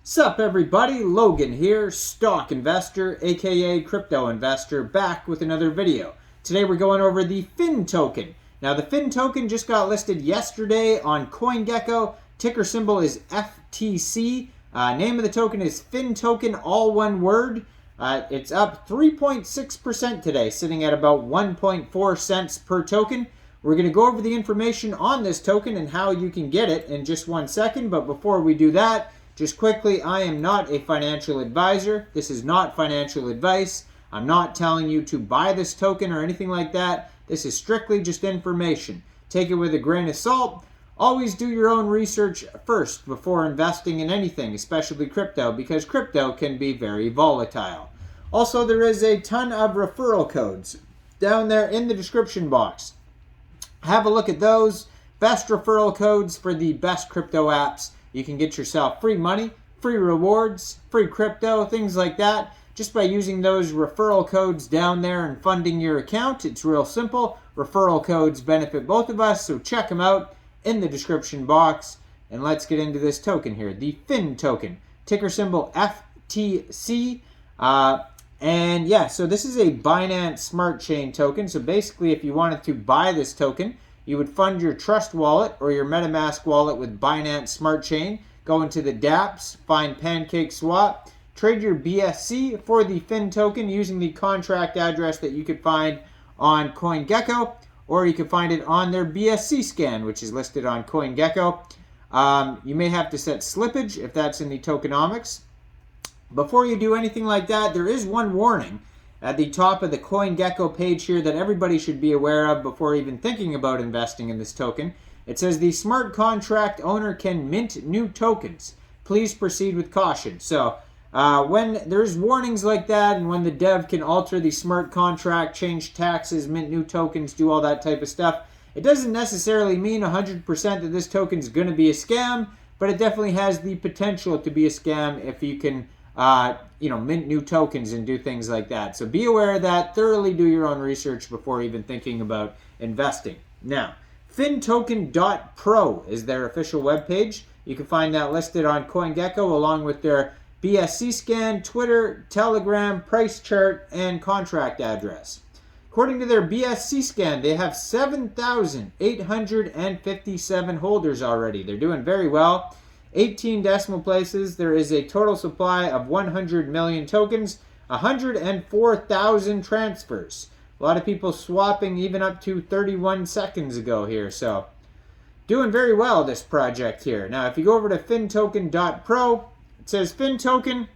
Sup everybody, Logan here, stock investor, aka crypto investor, back with another video. Today we're going over the Fintoken. Now the Fintoken just got listed yesterday on CoinGecko. Ticker symbol is FTC. Name of the token is Fintoken, all one word. It's up 3.6% today, sitting at about 1.4 cents per token. We're going to go over the information on this token and how you can get it in just 1 second. But before we do that, just quickly, I am not a financial advisor. This is not financial advice. I'm not telling you to buy this token or anything like that. This is strictly just information. Take it with a grain of salt. Always do your own research first before investing in anything, especially crypto, because crypto can be very volatile. Also, there is a ton of referral codes down there in the description box. Have a look at those. Best referral codes for the best crypto apps. You can get yourself free money, free rewards, free crypto, things like that, just by using those referral codes down there and funding your account. It's real simple. Referral codes benefit both of us, so check them out in the description box. And let's get into this token here, the Fintoken. Ticker symbol FTC. And yeah, so this is a Binance Smart Chain token. So basically, if you wanted to buy this token, you would fund your Trust wallet or your MetaMask wallet with Binance Smart Chain. Go into the dApps, find PancakeSwap, trade your BSC for the Fintoken using the contract address that you could find on CoinGecko, or you can find it on their BSC scan, which is listed on CoinGecko. You may have to set slippage if that's in the tokenomics. Before you do anything like that, there is one warning at the top of the CoinGecko page here that everybody should be aware of before even thinking about investing in this token. It says the smart contract owner can mint new tokens. Please proceed with caution. So when there's warnings like that, and when the dev can alter the smart contract, change taxes, mint new tokens, do all that type of stuff, it doesn't necessarily mean 100% that this token is going to be a scam, but it definitely has the potential to be a scam if you can mint new tokens and do things like that. So be aware of that. Thoroughly do your own research before even thinking about investing. Now, fintoken.pro is their official webpage. You can find that listed on CoinGecko along with their BSC scan, Twitter, Telegram, price chart, and contract address. According to their BSC scan, they have 7,857 holders already. They're doing very well. 18 decimal places. There is a total supply of 100 million tokens, 104,000 transfers. A lot of people swapping even up to 31 seconds ago here. So doing very well, this project here. Now, if you go over to fintoken.pro, it says Fintoken,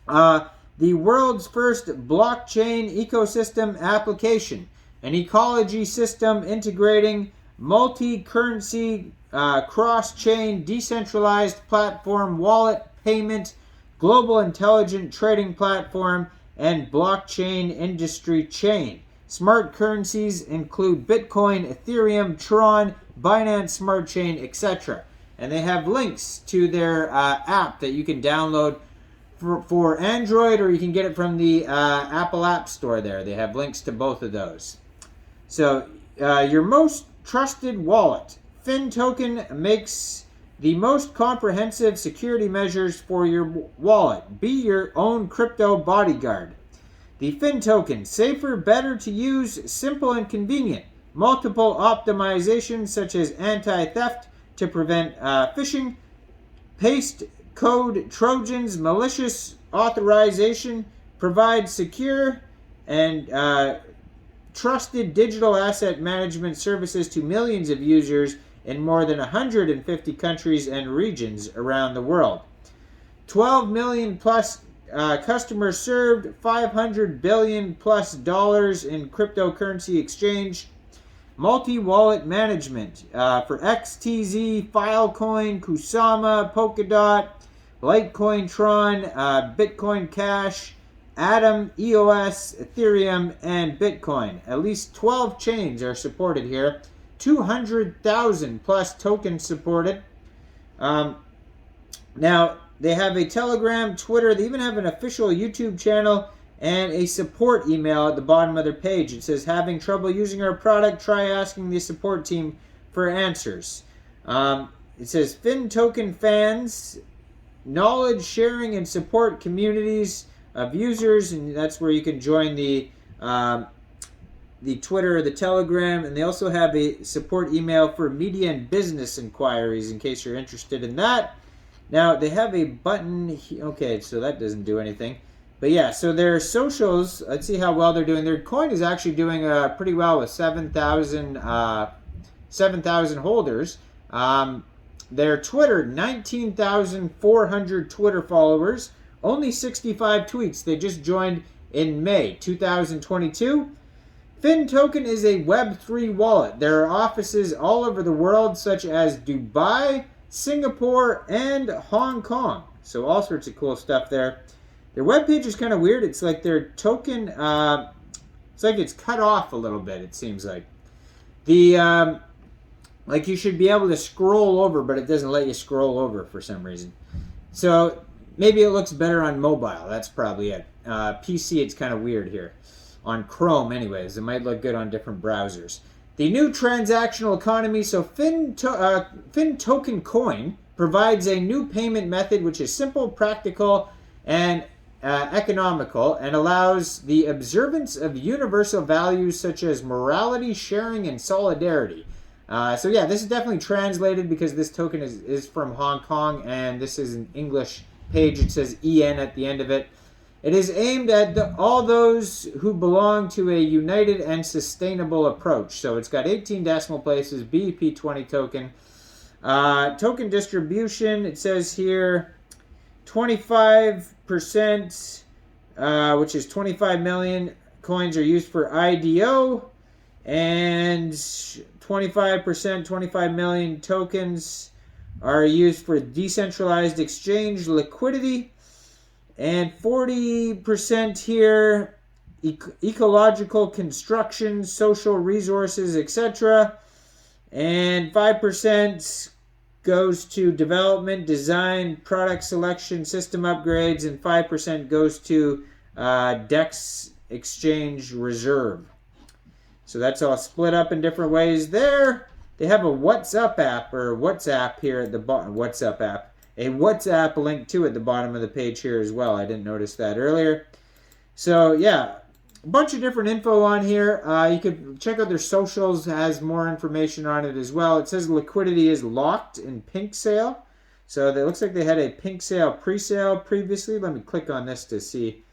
the world's first blockchain ecosystem application, an ecology system integrating multi-currency, cross-chain, decentralized platform, wallet, payment, global intelligent trading platform, and blockchain industry chain. Smart currencies include Bitcoin, Ethereum, Tron, Binance Smart Chain, etc. And they have links to their app that you can download for Android, or you can get it from the Apple App Store there. They have links to both of those. So your most trusted wallet. Fintoken makes the most comprehensive security measures for your wallet. Be your own crypto bodyguard. The Fintoken, safer, better to use, simple and convenient. Multiple optimizations such as anti-theft to prevent phishing, paste code trojans, malicious authorization, provide secure and trusted digital asset management services to millions of users in more than 150 countries and regions around the world. 12 million plus customers served, $500 billion plus in cryptocurrency exchange, multi-wallet management for XTZ, Filecoin, Kusama, Polkadot, Litecoin, Tron, Bitcoin Cash, Atom, EOS, Ethereum, and Bitcoin. At least 12 chains are supported here. 200,000 plus tokens supported. Now, they have a Telegram, Twitter. They even have an official YouTube channel and a support email at the bottom of their page. It says, having trouble using our product? Try asking the support team for answers. It says, Fintoken fans knowledge sharing and support communities of users, and that's where you can join the Twitter or the Telegram, and they also have a support email for media and business inquiries in case you're interested in that. Now, they have a button. Okay, so that doesn't do anything. But yeah, so their socials, let's see how well they're doing. Their coin is actually doing pretty well with 7,000 holders. Their Twitter, 19,400 Twitter followers, only 65 tweets. They just joined in May 2022. Fintoken is a Web3 wallet. There are offices all over the world, such as Dubai, Singapore, and Hong Kong. So all sorts of cool stuff there. Their webpage is kind of weird. It's like their token, it's like it's cut off a little bit, it seems like. Like you should be able to scroll over, but it doesn't let you scroll over for some reason. So maybe it looks better on mobile. That's probably it. PC, it's kind of weird here. On Chrome, anyways. It might look good on different browsers. The new transactional economy. So Fintoken Coin provides a new payment method which is simple, practical, and economical, and allows the observance of universal values such as morality, sharing, and solidarity. So yeah, this is definitely translated because this token is from Hong Kong, and this is an English page. It says EN at the end of it. It is aimed at all those who belong to a united and sustainable approach. So it's got 18 decimal places, BEP20 token. Token distribution, it says here 25%, which is 25 million coins are used for IDO, and 25%, 25 million tokens are used for decentralized exchange liquidity, and 40% here ecological construction, social resources, etc. And 5% goes to development, design, product selection, system upgrades, and 5% goes to DEX exchange reserve. So that's all split up in different ways there. They have a WhatsApp app, or WhatsApp here at the bottom. WhatsApp app. A WhatsApp link to at the bottom of the page here as well. I didn't notice that earlier. So yeah, a bunch of different info on here. You could check out their socials. It has more information on it as well. It says liquidity is locked in pink sale. So it looks like they had a pink sale pre-sale previously. Let me click on this to see.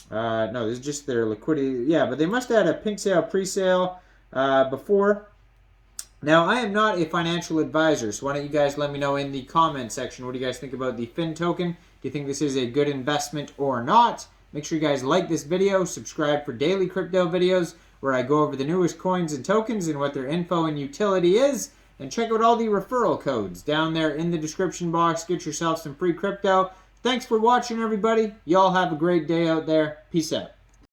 No, this is just their liquidity. Yeah, but they must have had a pink sale pre-sale before. Now, I am not a financial advisor, so why don't you guys let me know in the comment section, what do you guys think about the Fintoken? Do you think this is a good investment or not? Make sure you guys like this video, subscribe for daily crypto videos where I go over the newest coins and tokens and what their info and utility is, and check out all the referral codes down there in the description box. Get yourself some free crypto. Thanks for watching, everybody. Y'all have a great day out there. Peace out.